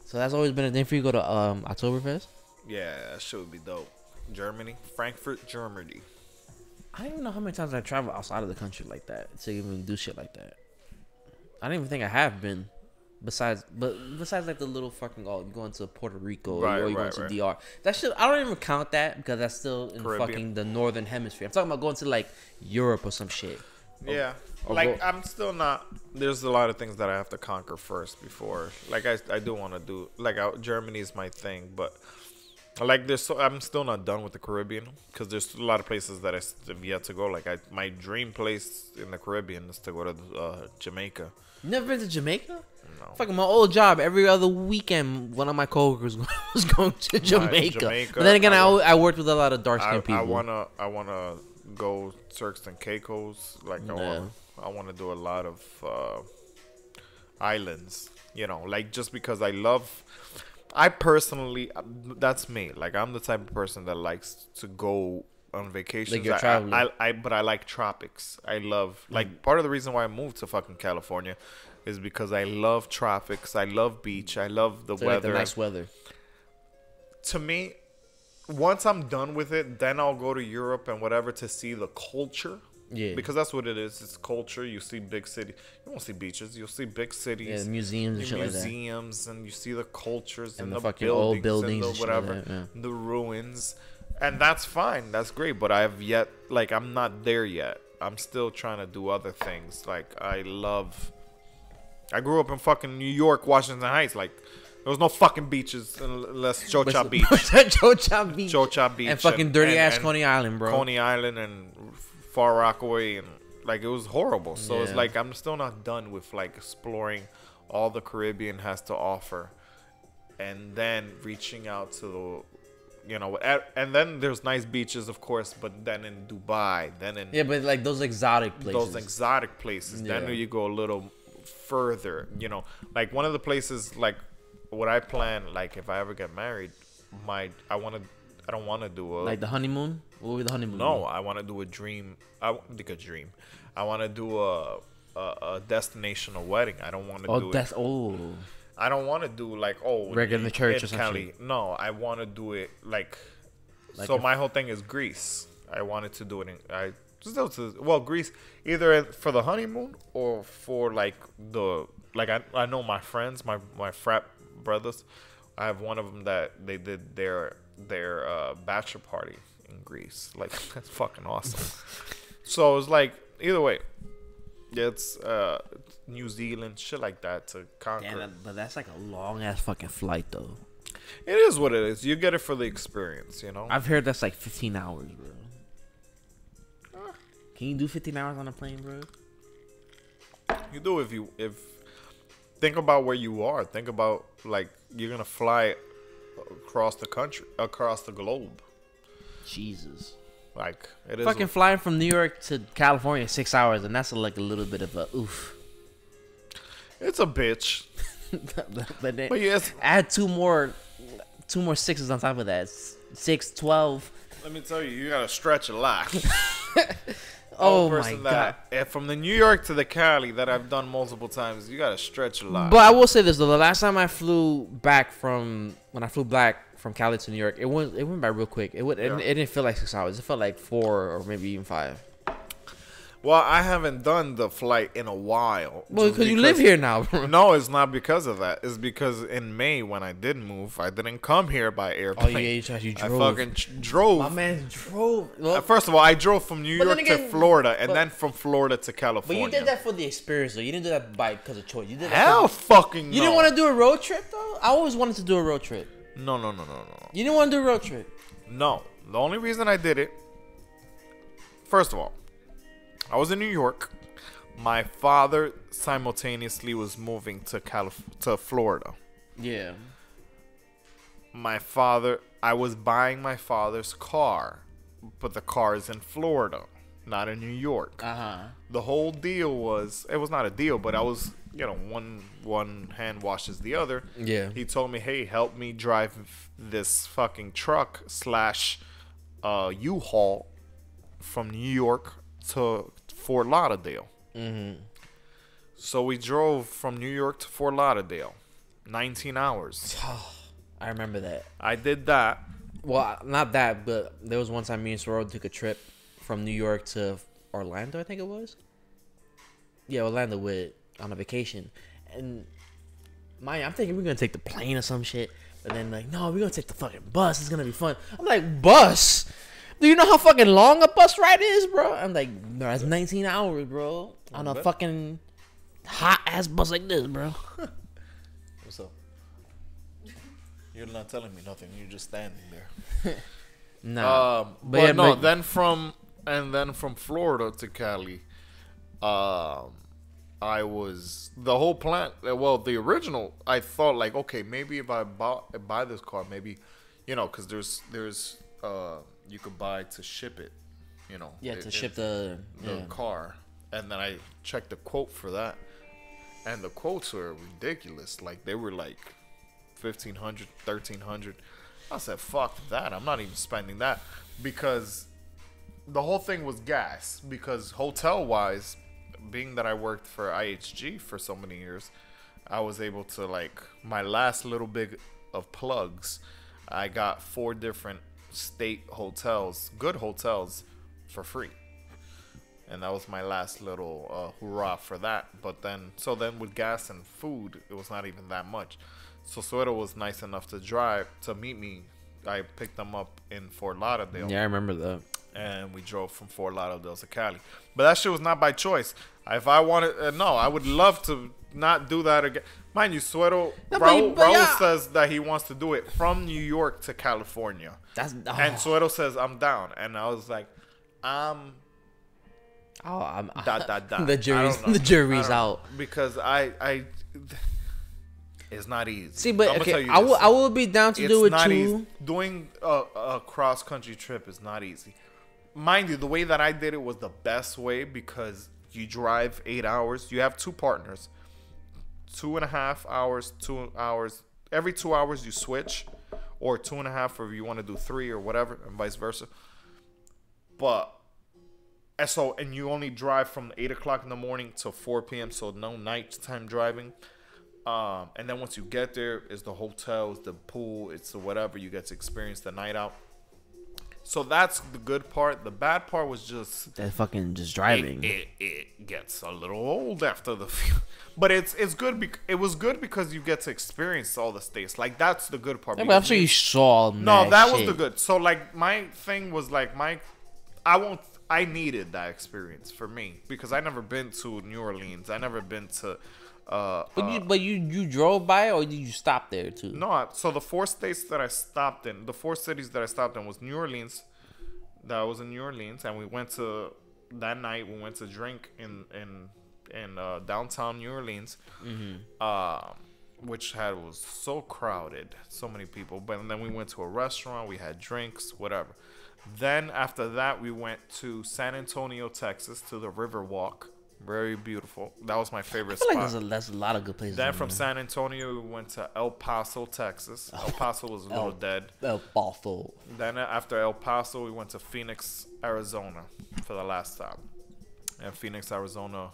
So that's always been a thing for you to go to Oktoberfest. Yeah, that shit would be dope. Germany, Frankfurt, Germany. I don't even know how many times I traveled outside of the country like that to even do shit like that. I don't even think I have been. Besides like the little fucking you going to Puerto Rico or you going to DR. That shit, I don't even count that because that's still in Caribbean. Fucking the northern hemisphere. I'm talking about going to like Europe or some shit. Yeah. I'm still not. There's a lot of things that I have to conquer first before. Like I do want to do. Like Germany is my thing, but like I'm still not done with the Caribbean because there's a lot of places that I have yet to go. Like my dream place in the Caribbean is to go to Jamaica. You never been to Jamaica? No. Fucking my old job, every other weekend, one of my coworkers was going to Jamaica. But then again, I worked with a lot of dark skinned people. I wanna go Turks and Caicos. Like I wanna do a lot of islands. Like just because I personally, that's me. Like I'm the type of person that likes to go on vacations. Like you're traveling. But I like tropics. I love part of the reason why I moved to fucking California is because I love tropics. I love beach. I love the weather. Like the nice weather. To me, once I'm done with it, then I'll go to Europe and whatever to see the culture. Yeah. Because that's what it is. It's culture. You see big cities. You won't see beaches. You'll see big cities. Yeah, museums and shit like that. Museums, and you see the cultures and the fucking buildings, old buildings and the whatever, like that, the ruins. And that's fine. That's great. But I'm not there yet. I'm still trying to do other things. Like, I grew up in fucking New York, Washington Heights. Like, there was no fucking beaches unless Chocha Beach. Chocha Beach. And fucking dirty ass Coney Island, bro. Coney Island and Far Rockaway. And, like, it was horrible. So it's like, I'm still not done with, like, exploring all the Caribbean has to offer. And then reaching out to the... and then there's nice beaches, of course, but then in Dubai, but like those exotic places. Then you go a little further, like one of the places, like what I plan, like if I ever get married, I don't want to do like the honeymoon. What would the honeymoon? No, I want to do a dream. I want to do a destinational wedding. I don't want to do it. I don't want to do like regular church or something. No, I want to do it like so. My whole thing is Greece. I wanted to do it Greece, either for the honeymoon or for like I know my friends, my frat brothers. I have one of them that they did their bachelor party in Greece. Like that's fucking awesome. So it's like either way. It's New Zealand, shit like that to conquer. Damn, but that's like a long ass fucking flight, though. It is what it is. You get it for the experience, I've heard that's like 15 hours, bro. Can you do 15 hours on a plane, bro? You do if think about where you are. Think about like you're gonna fly across the country, across the globe. Jesus. Like it is fucking flying from New York to California 6 hours, and that's like a little bit of a oof. It's a bitch. But yes, add two more sixes on top of that. 6'12". Let me tell you, you gotta stretch a lot. Oh my god! From the New York to the Cali that I've done multiple times, you gotta stretch a lot. But I will say this though: the last time I flew back from Cali to New York, it went by real quick. It didn't feel like 6 hours. It felt like 4 or maybe even 5. Well, I haven't done the flight in a while. Well, because you live here now, bro. No, it's not because of that. It's because in May when I did move, I didn't come here by airplane. Oh, yeah, you drove. I fucking drove. My man drove. Well, first of all, I drove from New York to Florida, and then from Florida to California. But you did that for the experience, though. You didn't do that because of choice. You did that. Hell fucking no. You didn't want to do a road trip, though? I always wanted to do a road trip. No. You didn't want to do a road trip? No. The only reason I did it, first of all, I was in New York. My father simultaneously was moving to Florida. Yeah. I was buying my father's car, but the car is in Florida, not in New York. The whole deal was, it was not a deal, but I was, one hand washes the other. Yeah. He told me, hey, help me drive this fucking truck / U-Haul from New York to Fort Lauderdale. So we drove from New York to Fort Lauderdale, 19 hours. I remember that. I did that. Well, not that, but there was one time me and Sororo took a trip from New York to Orlando, I think it was. Yeah, Orlando on a vacation. And I'm thinking we're going to take the plane or some shit. But then no, we're going to take the fucking bus. It's going to be fun. I'm like, bus? Do you know how fucking long a bus ride is, bro? I'm like, no, that's 19 hours, bro. On a fucking hot ass bus like this, bro. What's up? You're not telling me nothing. You're just standing there. Nah. Then from Florida to Cali, I was the whole plan. Well, the original, I thought like, okay, maybe if I buy this car, maybe, because there's you could buy to ship it, ship the car, and then I checked the quote for that, and the quotes were ridiculous. Like they were like $1,500, $1,300. I said, fuck that. I'm not even spending that, because the whole thing was gas. Because hotel wise, being that I worked for IHG for so many years, I was able to, like, my last little bit of plugs, I got 4 different state hotels, good hotels, for free. And that was my last little hurrah for that. But then with gas and food, it was not even that much. So Suero was nice enough to meet me. I picked them up in Fort Lauderdale. Yeah, I remember that. And we drove from Fort Lauderdale to Cali. But that shit was not by choice. If I wanted, I would love to not do that again. Mind you, Suero, Raul says that he wants to do it from New York to California. And Suero says, I'm down. And I was like, I'm the jury's out. Because it's not easy. See, but okay, I will be down to do it too. Easy. Doing a cross country trip is not easy. Mind you, the way that I did it was the best way, because you drive 8 hours. You have 2 partners, 2.5 hours, 2 hours. Every 2 hours you switch, or 2.5 if you want to do 3 or whatever, and vice versa. And you only drive from 8 o'clock in the morning till 4 p.m. So no nighttime driving. And then once you get there, it's the hotels, the pool, it's the whatever. You get to experience the night out. So that's the good part. The bad part was just that fucking just driving. It gets a little old after the few. But it's good. It was good because you get to experience all the states. Like, that's the good part. Yeah, but I'm sure you saw. No, that was the good. So like my thing was like I needed that experience for me, because I never been to New Orleans. I never been to. But you drove by, or did you stop there too? No, so the 4 states that I stopped in, the 4 cities that I stopped in was New Orleans. That was in New Orleans, and we went to that night. We went to drink in downtown New Orleans, which was so crowded, so many people. But then we went to a restaurant. We had drinks, whatever. Then after that, we went to San Antonio, Texas, to the Riverwalk. Very beautiful. That was my favorite I feel spot. like that's a lot of good places. Then from San Antonio, we went to El Paso, Texas. El Paso was a little dead. El Paso. Then after El Paso, we went to Phoenix, Arizona for the last stop. And Phoenix, Arizona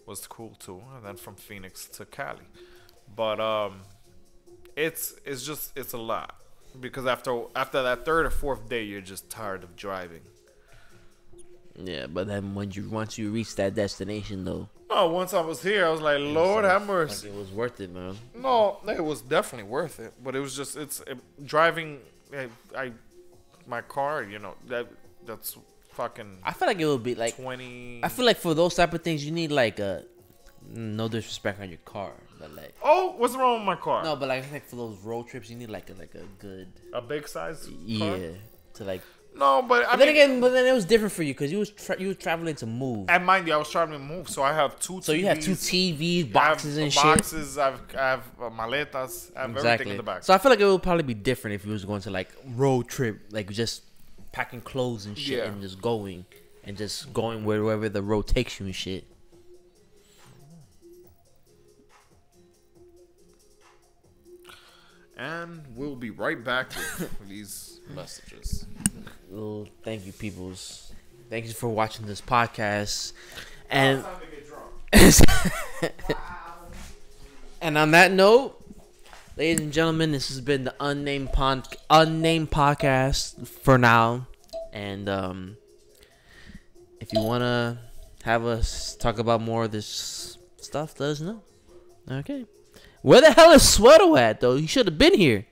was cool too. And then from Phoenix to Cali. But it's a lot. Because after that third or fourth day, you're just tired of driving. Yeah, but then once you reach that destination though. Oh, once I was here, I was like, Lord have mercy. Like it was worth it, man. No, it was definitely worth it. But it was just driving. My car, you know, that's fucking. I feel like it would be like 20. I feel like for those type of things, you need like a no disrespect on your car, but like. Oh, what's wrong with my car? No, but like I think for those road trips, you need like a good. A big size car? Yeah, to like. No, but But then it was different for you because you was traveling to move. And mind you, I was traveling to move, so I have two. So TVs, you have two TVs, boxes, and boxes, shit. I have maletas. I have everything in the back. So I feel like it would probably be different if you was going to like road trip, like just packing clothes and shit, and just going wherever the road takes you and shit. And we'll be right back with these messages. Well, thank you, peoples. Thank you for watching this podcast. And Time to get drunk. and on that note, ladies and gentlemen, this has been the unnamed podcast for now. And if you wanna have us talk about more of this stuff, let us know. Okay. Where the hell is Sweato at though? He should have been here.